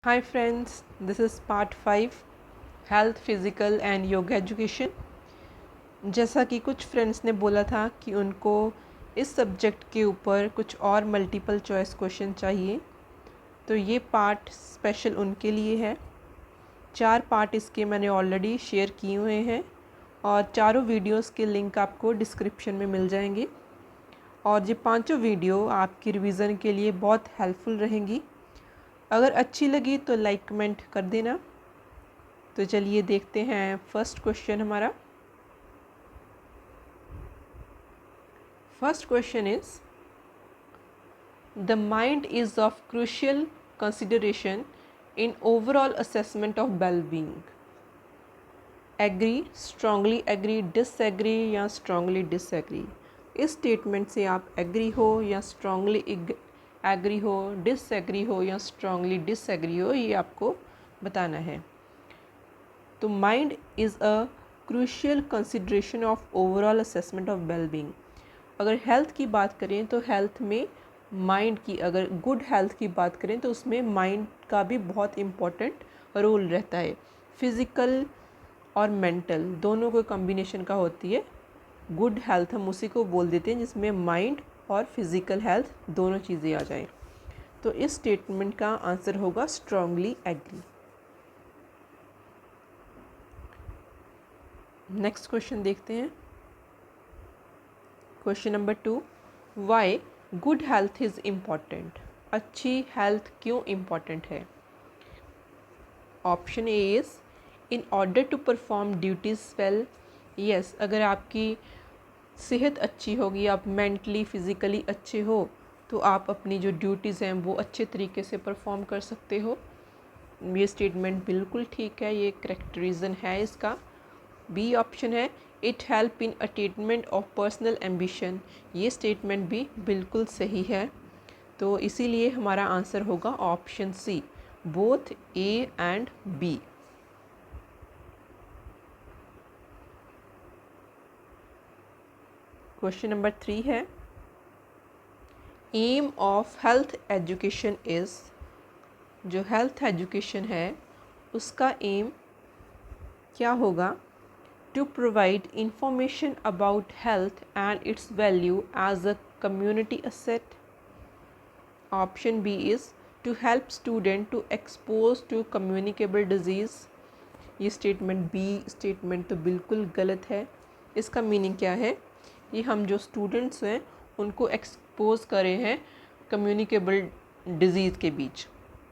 Hi friends, this is part 5 health physical and yoga education. जैसा कि कुछ friends ने बोला था कि उनको इस सब्जेक्ट के ऊपर कुछ और मल्टीपल चॉइस क्वेश्चन चाहिए, तो ये पार्ट स्पेशल उनके लिए है। 4 पार्ट इसके मैंने ऑलरेडी शेयर किए हुए हैं और चारों वीडियोस के लिंक आपको डिस्क्रिप्शन में मिल जाएंगे और ये पांचों वीडियो आपकी रिवीजन के लिए बहुत हेल्पफुल रहेंगी। अगर अच्छी लगी तो लाइक कमेंट कर देना। तो चलिए देखते हैं फर्स्ट क्वेश्चन हमारा। First question is the mind is of crucial consideration in overall assessment of well-being. Agree, strongly agree, disagree या स्ट्रांगली डिसएग्री। इस स्टेटमेंट से आप एग्री हो या स्ट्रांगली एग्री हो, डिसएग्री हो या स्ट्रांगली डिसएग्री हो, ये आपको बताना है। तो mind is a crucial consideration of overall assessment of well-being. अगर हेल्थ की बात करें तो हेल्थ में माइंड की, अगर गुड हेल्थ की बात करें तो उसमें माइंड का भी बहुत इम्पोर्टेंट रोल रहता है। फिज़िकल और मेंटल दोनों को कॉम्बिनेशन का होती है गुड हेल्थ, हम उसी को बोल देते हैं जिसमें माइंड और फिज़िकल हेल्थ दोनों चीज़ें आ जाएं। तो इस स्टेटमेंट का आंसर होगा स्ट्रांगली एग्री। नेक्स्ट क्वेश्चन देखते हैं। Question number 2, why good health is important. अच्छी हेल्थ क्यों इम्पॉर्टेंट है? Option A is in order to perform duties well. Yes, अगर आपकी सेहत अच्छी होगी, आप मेंटली फिज़िकली अच्छे हो, तो आप अपनी जो ड्यूटीज़ हैं वो अच्छे तरीके से परफॉर्म कर सकते हो। ये स्टेटमेंट बिल्कुल ठीक है, ये करेक्ट रीज़न है इसका। बी ऑप्शन है it help in attainment of personal ambition. ये स्टेटमेंट भी बिल्कुल सही है, तो इसीलिए हमारा आंसर होगा option C, both A and B. Question number 3 है aim of health education is. जो हेल्थ एजुकेशन है उसका एम क्या होगा? To provide information about health and its value as a community asset. Option B is to help student to expose to communicable disease. ये statement B statement तो बिल्कुल गलत है। इसका मीनिंग क्या है? ये हम जो स्टूडेंट्स हैं उनको एक्सपोज करे हैं कम्युनिकेबल डिजीज़ के बीच,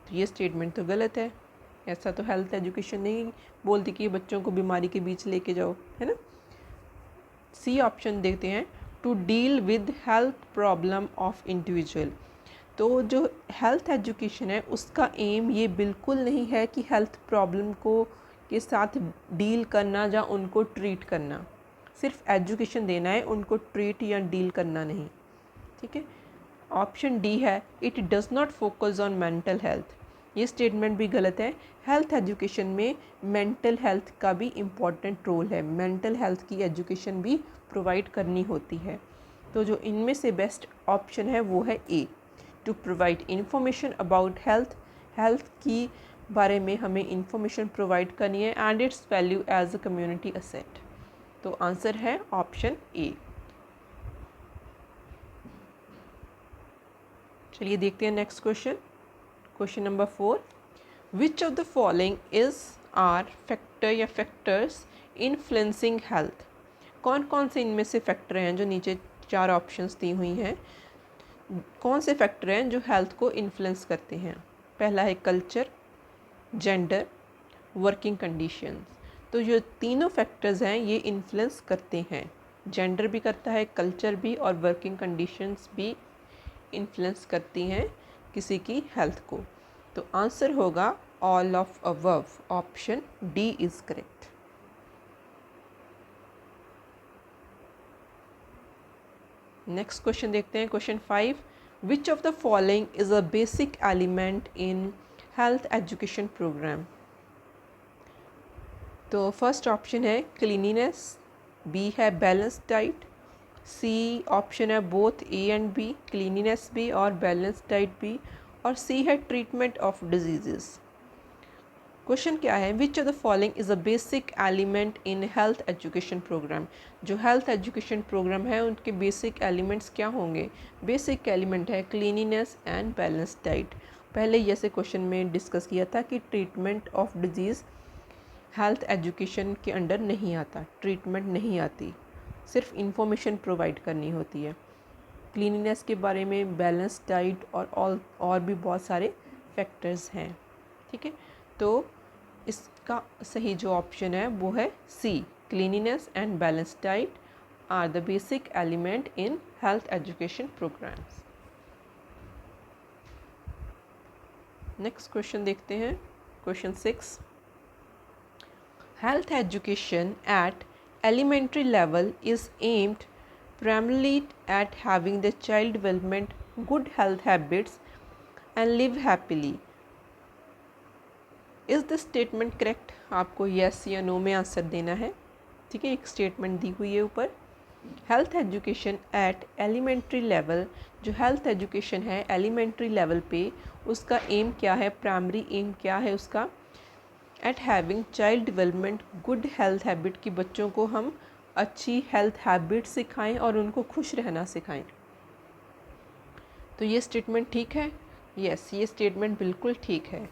तो ये स्टेटमेंट तो गलत है। ऐसा तो हेल्थ एजुकेशन नहीं बोलती कि बच्चों को बीमारी के बीच लेके जाओ, है ना। सी ऑप्शन देखते हैं, to deal with health problem of individual. तो जो हेल्थ एजुकेशन है उसका एम ये बिल्कुल नहीं है कि हेल्थ प्रॉब्लम को के साथ डील करना या उनको ट्रीट करना। सिर्फ एजुकेशन देना है, उनको ट्रीट या डील करना नहीं। ठीक है। ऑप्शन डी है it does not focus on mental health. ये स्टेटमेंट भी गलत है। हेल्थ एजुकेशन में मेंटल हेल्थ का भी इम्पॉर्टेंट रोल है, मेंटल हेल्थ की एजुकेशन भी प्रोवाइड करनी होती है। तो जो इनमें से बेस्ट ऑप्शन है वो है A, to provide information about health. Health की बारे में हमें इंफॉर्मेशन प्रोवाइड करनी है and its value as a community asset. तो आंसर है ऑप्शन ए। चलिए देखते हैं next question. Question number 4, which of the following is are factor या फैक्टर्स इन्फ्लुएंसिंग हेल्थ। कौन कौन से इनमें से फैक्टर हैं जो नीचे 4 ऑप्शंस दी हुई हैं, कौन से फैक्टर हैं जो हेल्थ को इन्फ्लुएंस करते हैं? पहला है कल्चर, जेंडर, वर्किंग कंडीशंस। तो जो तीनों फैक्टर्स हैं ये इन्फ्लुएंस करते हैं, जेंडर भी करता है, कल्चर भी और वर्किंग कंडीशंस भी इन्फ्लुएंस करती हैं किसी की हेल्थ को। तो आंसर होगा all of above, option D is correct. Next question देखते हैं। Question 5, which of the following is a basic element in health education program. तो फर्स्ट ऑप्शन है क्लीनिनेस, बी है बैलेंस डाइट, सी ऑप्शन है both A and B, cleanliness भी और balance diet भी, और सी है ट्रीटमेंट ऑफ डिजीज़। क्वेश्चन क्या है, which of the following is a basic element in health education program. जो हेल्थ एजुकेशन प्रोग्राम है उनके बेसिक एलिमेंट्स क्या होंगे। बेसिक एलिमेंट है क्लीनिनेस एंड बैलेंस डाइट। पहले जैसे क्वेश्चन में डिस्कस किया था कि treatment of disease health education के अंडर नहीं आता, ट्रीटमेंट नहीं आती, सिर्फ इंफॉर्मेशन प्रोवाइड करनी होती है। क्लीनिनेस के बारे में, बैलेंस डाइट और भी बहुत सारे फैक्टर्स हैं। ठीक है, तो इसका सही जो ऑप्शन है वो है C, cleanliness and balance diet are the basic element in health education programs. Next question देखते हैं, question 6। Health education at elementary level is aimed primarily at having the child development good health habits and live happily. Is the statement correct? आपको yes या no में answer देना है। ठीक है, एक स्टेटमेंट दी हुई है ऊपर। Health education at elementary level, जो हेल्थ एजुकेशन है एलिमेंट्री लेवल पे, उसका एम क्या है, प्राइमरी एम क्या है उसका, eight having child development good health habit, कि बच्चों को हम अच्छी हेल्थ हैबिट सिखाएं और उनको खुश रहना सिखाएं। तो ये स्टेटमेंट ठीक है। यस, ये स्टेटमेंट बिल्कुल ठीक है।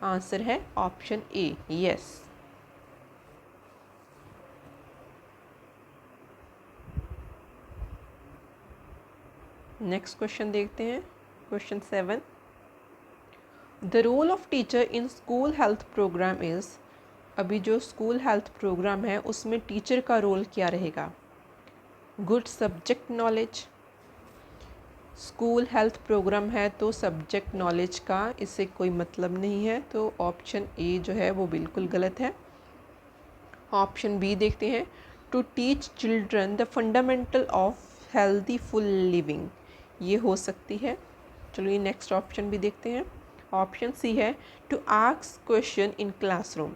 आंसर है option A, yes. Next question देखते हैं, question 7। The role of teacher in school health program is, अभी जो स्कूल हेल्थ प्रोग्राम है उसमें टीचर का रोल क्या रहेगा। Good subject knowledge, school health program है तो सब्जेक्ट नॉलेज का इससे कोई मतलब नहीं है, तो ऑप्शन ए जो है वो बिल्कुल गलत है। ऑप्शन बी देखते हैं, to teach children the fundamental of healthy full living, ये हो सकती है। चलिए नेक्स्ट ऑप्शन भी देखते हैं। ऑप्शन सी है, to ask question in classroom,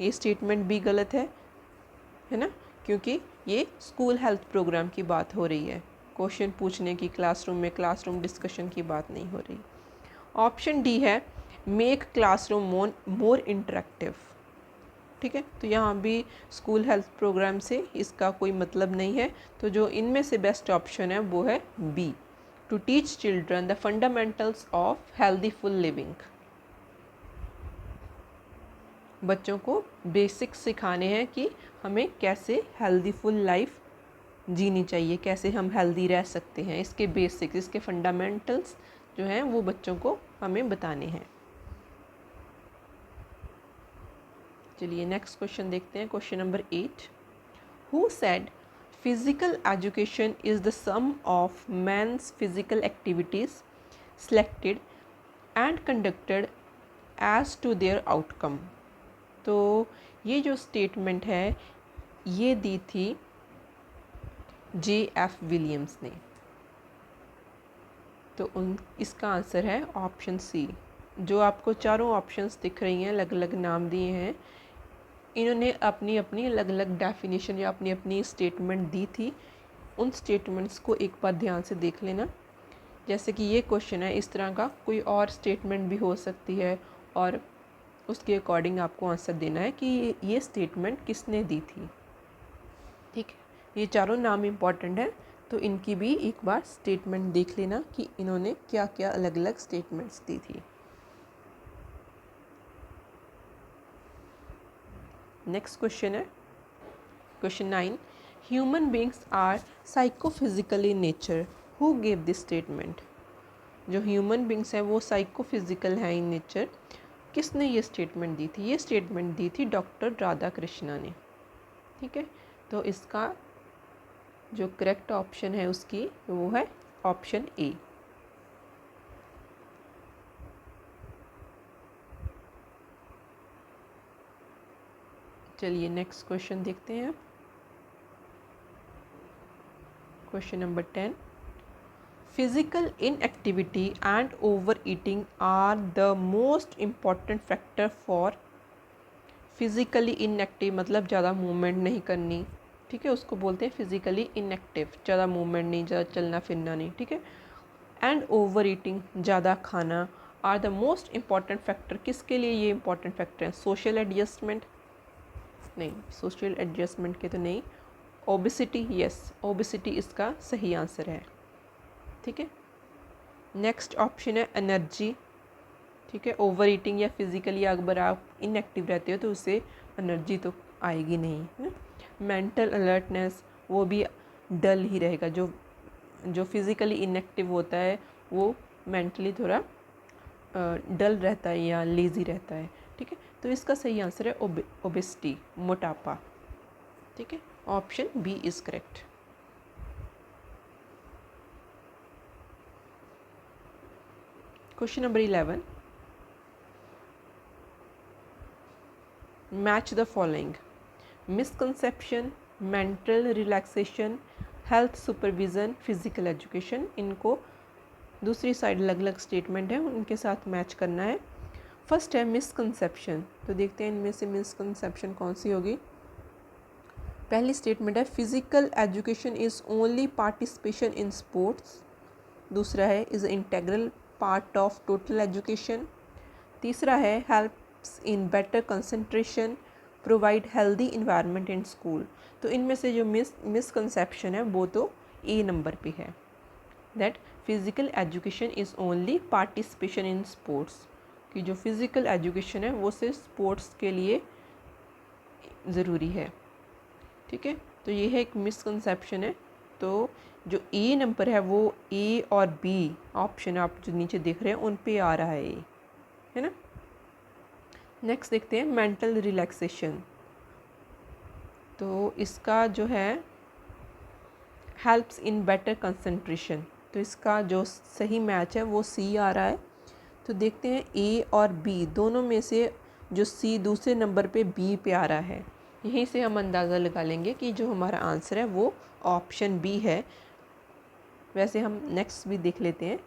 ये स्टेटमेंट भी गलत है ना, क्योंकि ये स्कूल हेल्थ प्रोग्राम की बात हो रही है, क्वेश्चन पूछने की क्लासरूम में, क्लासरूम डिस्कशन की बात नहीं हो रही। ऑप्शन डी है, मेक क्लासरूम मोर इंटरेक्टिव। ठीक है, तो यहाँ भी स्कूल हेल्थ प्रोग्राम से इसका कोई मतलब नहीं है, तो जो इनमें से बेस्ट ऑप्शन है वो है B, to teach children the fundamentals of healthy full living. बच्चों को बेसिक्स सिखाने हैं कि हमें कैसे हेल्दी फुल लाइफ जीनी चाहिए, कैसे हम हेल्दी रह सकते हैं, इसके बेसिक्स, इसके फंडामेंटल्स जो हैं वो बच्चों को हमें बताने हैं। चलिए नेक्स्ट क्वेश्चन देखते हैं, question number 8। Who said physical education is the sum of man's physical activities selected and conducted as to their outcome. तो ये जो स्टेटमेंट है ये दी थी J.F. विलियम्स ने, तो इसका आंसर है ऑप्शन सी। जो आपको चारों ऑप्शंस दिख रही हैं, अलग अलग नाम दिए हैं, इन्होंने अपनी अपनी अलग अलग डेफिनेशन या अपनी अपनी स्टेटमेंट दी थी। उन स्टेटमेंट्स को एक बार ध्यान से देख लेना। जैसे कि ये क्वेश्चन है, इस तरह का कोई और स्टेटमेंट भी हो सकती है और उसके अकॉर्डिंग आपको आंसर देना है कि ये स्टेटमेंट किसने दी थी। ठीक है, ये चारों नाम इम्पॉर्टेंट है, तो इनकी भी एक बार स्टेटमेंट देख लेना कि इन्होंने क्या क्या अलग अलग स्टेटमेंट्स दी थी। नेक्स्ट क्वेश्चन है question 9। Human beings are psychophysical in nature, who gave this statement. जो ह्यूमन बींग्स हैं वो साइकोफिजिकल हैं इन नेचर, किसने ये स्टेटमेंट दी थी। ये स्टेटमेंट दी थी डॉक्टर राधा कृष्णा ने। ठीक है, तो इसका जो करेक्ट ऑप्शन है उसकी वो है ऑप्शन ए। चलिए नेक्स्ट क्वेश्चन देखते हैं, question number 10। Physical inactivity and over eating are the most important factor for physically inactive, मतलब ज़्यादा मूवमेंट नहीं करनी। ठीक है, उसको बोलते हैं फिज़िकली इनएक्टिव, ज़्यादा मूवमेंट नहीं, ज़्यादा चलना फिरना नहीं। ठीक है, एंड ओवर ईटिंग, ज़्यादा खाना, are the most important factor, किसके लिए ये इम्पॉर्टेंट फैक्टर हैं? सोशल एडजस्टमेंट नहीं, सोशल एडजस्टमेंट के तो नहीं। ओबेसिटी, यस ओबेसिटी इसका सही आंसर है। ठीक है, नेक्स्ट ऑप्शन है एनर्जी। ठीक है, ओवर ईटिंग या फिज़िकली अगर आप इनएक्टिव रहते हो तो उससे एनर्जी तो आएगी नहीं, है ना। मेंटल अलर्टनेस, वो भी डल ही रहेगा। जो फिज़िकली इनएक्टिव होता है वो मेंटली थोड़ा डल रहता है या लेज़ी रहता है। ठीक है, तो इसका सही आंसर है ओबेसिटी, मोटापा। ठीक है, option B is correct. Question number 11, match the following: misconception, mental relaxation, health supervision, physical education. इनको दूसरी साइड अलग अलग स्टेटमेंट है, उनके साथ मैच करना है। फर्स्ट है मिसकंसेप्शन, तो देखते हैं इनमें से मिसकंसेप्शन कौन सी होगी। पहली स्टेटमेंट है physical education is only participation in sports. दूसरा है is integral part of total education. तीसरा है helps in better concentration, provide healthy environment in school. तो इनमें से जो मिसकंसेप्शन है वो तो ए नंबर पे है, that physical education is only participation in sports, कि जो फिज़िकल एजुकेशन है वो सिर्फ स्पोर्ट्स के लिए ज़रूरी है। ठीक है, तो ये है एक मिसकंसेप्शन है। तो जो ए नंबर है वो ए और बी ऑप्शन आप जो नीचे देख रहे हैं उन पे आ रहा है ना। नेक्स्ट देखते हैं मेंटल रिलैक्सेशन, तो इसका जो है हेल्प्स इन बेटर कंसंट्रेशन, तो इसका जो सही मैच है वो सी आ रहा है। तो देखते हैं ए और बी दोनों में से जो सी दूसरे नंबर पे बी पे आ रहा है, यहीं से हम अंदाज़ा लगा लेंगे कि जो हमारा आंसर है वो ऑप्शन बी है। वैसे हम नेक्स्ट भी देख लेते हैं।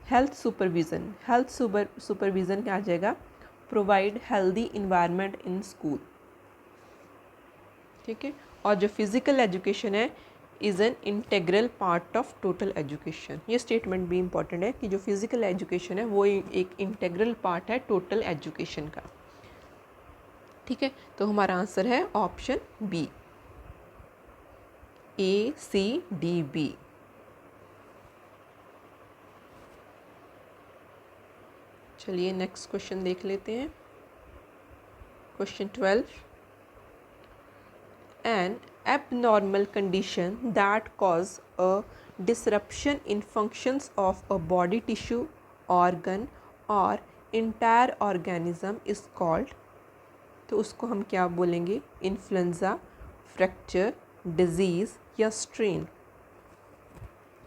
हेल्थ सुपरविज़न, हेल्थ सुपरविज़न क्या आ जाएगा? Provide healthy environment in school. ठीक है, और जो फिज़िकल एजुकेशन है is an integral part of total education. ये स्टेटमेंट भी इम्पॉर्टेंट है कि जो फिज़िकल एजुकेशन है वो एक इंटेग्रल पार्ट है टोटल एजुकेशन का। ठीक है, तो हमारा आंसर है ऑप्शन बी, ए सी डी बी। चलिए नेक्स्ट क्वेश्चन देख लेते हैं। Question 12, an abnormal condition that cause a disruption in functions of a body tissue, organ or entire organism is called, तो उसको हम क्या बोलेंगे? इन्फ्लुएंजा, फ्रैक्चर, डिजीज़ या स्ट्रेन।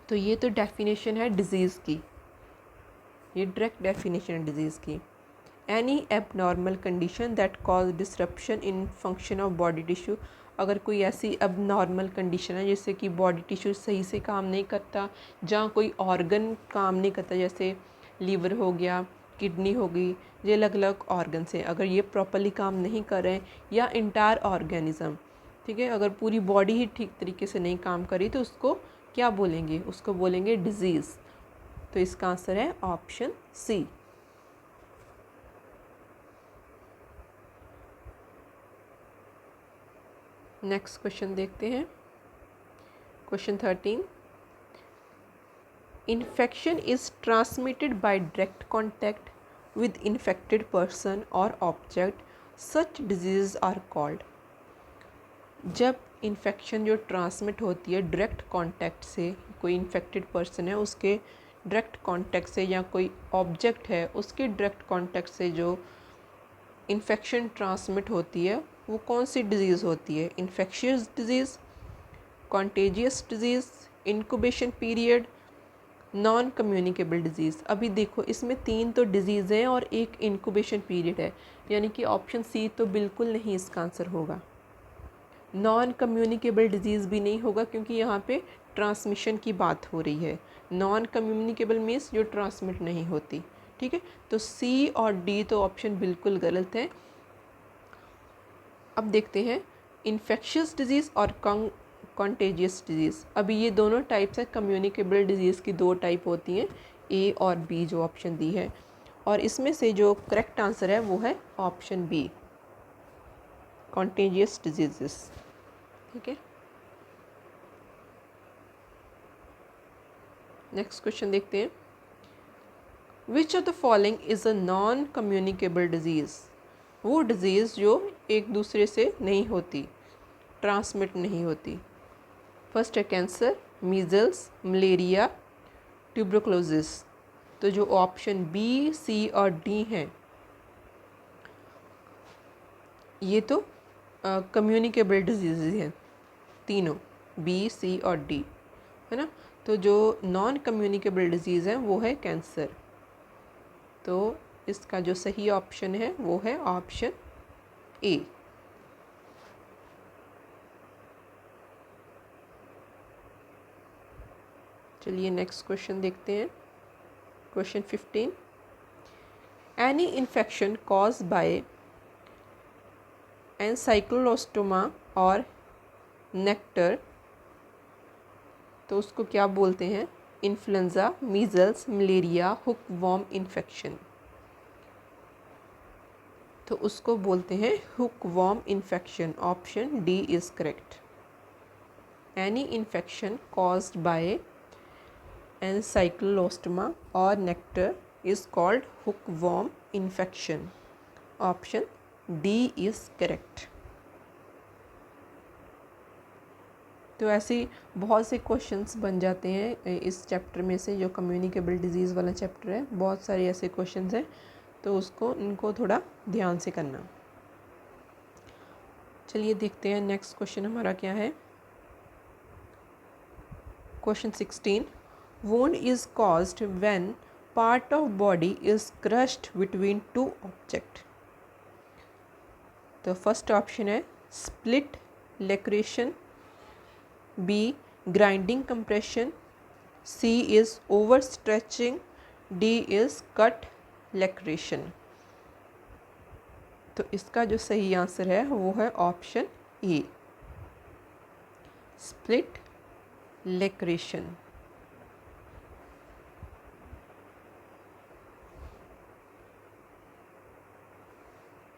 तो ये तो डेफिनेशन है डिजीज़ की, ये डायरेक्ट डेफिनेशन है डिजीज़ की। Any abnormal condition that cause disruption in function of body tissue, अगर कोई ऐसी एबनॉर्मल कंडीशन है जैसे कि बॉडी टिश्यू सही से काम नहीं करता, जहाँ कोई ऑर्गन काम नहीं करता, जैसे लीवर हो गया, किडनी हो गई, ये अलग अलग ऑर्गन से अगर ये प्रॉपरली काम नहीं कर रहे हैं, या इंटायर ऑर्गेनिज्म, ठीक है, अगर पूरी बॉडी ही ठीक तरीके से नहीं काम करी तो उसको क्या बोलेंगे? उसको बोलेंगे डिजीज़। तो इसका आंसर है ऑप्शन सी। नेक्स्ट क्वेश्चन देखते हैं। Question 13, infection is transmitted by direct contact with infected person और object, such disease are called. जब इन्फेक्शन जो ट्रांसमिट होती है डायरेक्ट कांटेक्ट से, कोई इन्फेक्टेड पर्सन है उसके डायरेक्ट कांटेक्ट से, या कोई ऑब्जेक्ट है उसके डायरेक्ट कांटेक्ट से जो इन्फेक्शन ट्रांसमिट होती है, वो कौन सी डिज़ीज़ होती है? Infectious disease, contagious disease, incubation period, non communicable disease. अभी देखो इसमें 3 तो डिज़ीज़ हैं और एक इंक्यूबेशन पीरियड है, यानी कि ऑप्शन सी तो बिल्कुल नहीं इसका आंसर होगा। नॉन कम्युनिकेबल डिज़ीज़ भी नहीं होगा क्योंकि यहाँ पे ट्रांसमिशन की बात हो रही है। नॉन कम्युनिकेबल मीन्स जो ट्रांसमिट नहीं होती। ठीक है, तो सी और डी तो ऑप्शन बिल्कुल गलत है। अब देखते हैं इन्फेक्शियस डिज़ीज़ और कॉन्टेजियस डिज़ीज़। अभी ये दोनों टाइप्स है, कम्युनिकेबल डिज़ीज़ की 2 टाइप होती हैं, ए और बी जो ऑप्शन दी है। और इसमें से जो करेक्ट आंसर है वो है ऑप्शन बी, कॉन्टेजियस डिजीजेस। ठीक है, नेक्स्ट क्वेश्चन देखते हैं। विच of the following is a non communicable disease? वो डिज़ीज़ जो एक दूसरे से नहीं होती, ट्रांसमिट नहीं होती। फर्स्ट है कैंसर, मीज़ल्स, मलेरिया, ट्यूबरकुलोसिस। तो जो ऑप्शन बी, सी और डी हैं ये तो कम्युनिकेबल डिजीज़ हैं तीनों, बी, सी और डी, है ना। तो जो नॉन कम्युनिकेबल डिजीज़ है वो है कैंसर। तो इसका जो सही ऑप्शन है वो है ऑप्शन ए। चलिए नेक्स्ट क्वेश्चन देखते हैं। Question 15, any infection cause by ancylostoma और नेक्टर, तो उसको क्या बोलते हैं? Influenza, measles, malaria, hookworm infection. तो उसको बोलते हैं hookworm infection. Option D is correct. Any infection caused by ancylostoma और necator is called hookworm infection. Option D is correct. तो ऐसे बहुत से क्वेश्चंस बन जाते हैं इस चैप्टर में से, जो कम्युनिकेबल डिजीज़ वाला चैप्टर है। बहुत सारे ऐसे क्वेश्चंस हैं, तो इनको थोड़ा ध्यान से करना। चलिए देखते हैं नेक्स्ट क्वेश्चन हमारा क्या है। Question 16, wound is caused when part of body is crushed between two object. तो फर्स्ट ऑप्शन है split laceration, B grinding compression, C is over stretching, D is cut laceration. तो इसका जो सही आंसर है वो है ऑप्शन ए, स्प्लिट लैक्रेशन।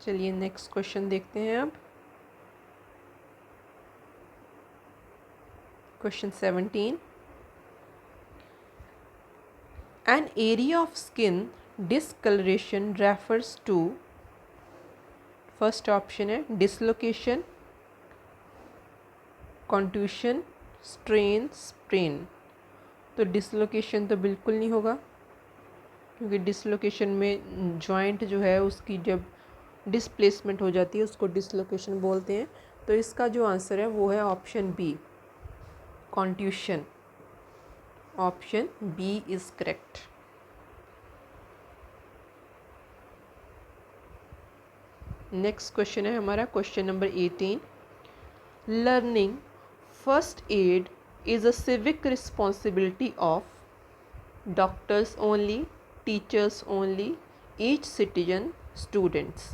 चलिए नेक्स्ट क्वेश्चन देखते हैं अब। Question 17, an area of skin discoloration refers to. First option है डिसलोकेशन, कॉन्ट्यूशन, स्ट्रेन, स्प्रेन। तो डिसलोकेशन तो बिल्कुल नहीं होगा, क्योंकि डिसलोकेशन में जॉइंट जो है उसकी जब डिसप्लेसमेंट हो जाती है उसको डिसलोकेशन बोलते हैं। तो इसका जो आंसर है वो है option B, contusion. Option B is correct. Next question है हमारा question number 18, learning first aid is a civic responsibility of doctors only, teachers only, each citizen, students.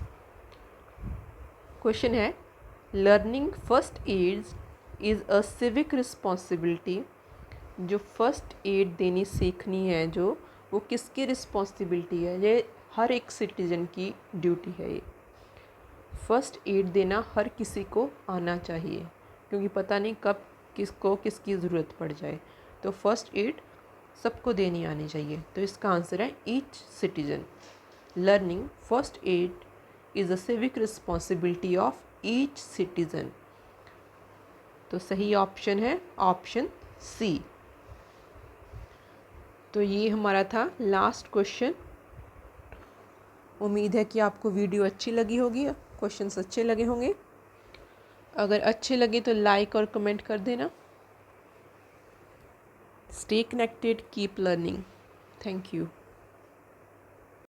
Question है learning first aid is a civic responsibility. जो first aid देनी सीखनी है जो, वो किसकी रिस्पॉन्सिबिलिटी है? ये हर एक सिटीजन की ड्यूटी है। ये फर्स्ट एड देना हर किसी को आना चाहिए, क्योंकि पता नहीं कब किसको किसकी ज़रूरत पड़ जाए। तो फर्स्ट एड सबको देनी आनी चाहिए। तो इसका आंसर है each citizen. Learning first aid is a civic responsibility of each citizen. तो सही ऑप्शन है ऑप्शन सी। तो ये हमारा था लास्ट क्वेश्चन। उम्मीद है कि आपको वीडियो अच्छी लगी होगी, क्वेश्चंस अच्छे लगे होंगे। अगर अच्छे लगे तो लाइक और कमेंट कर देना। Stay connected, keep learning. Thank you.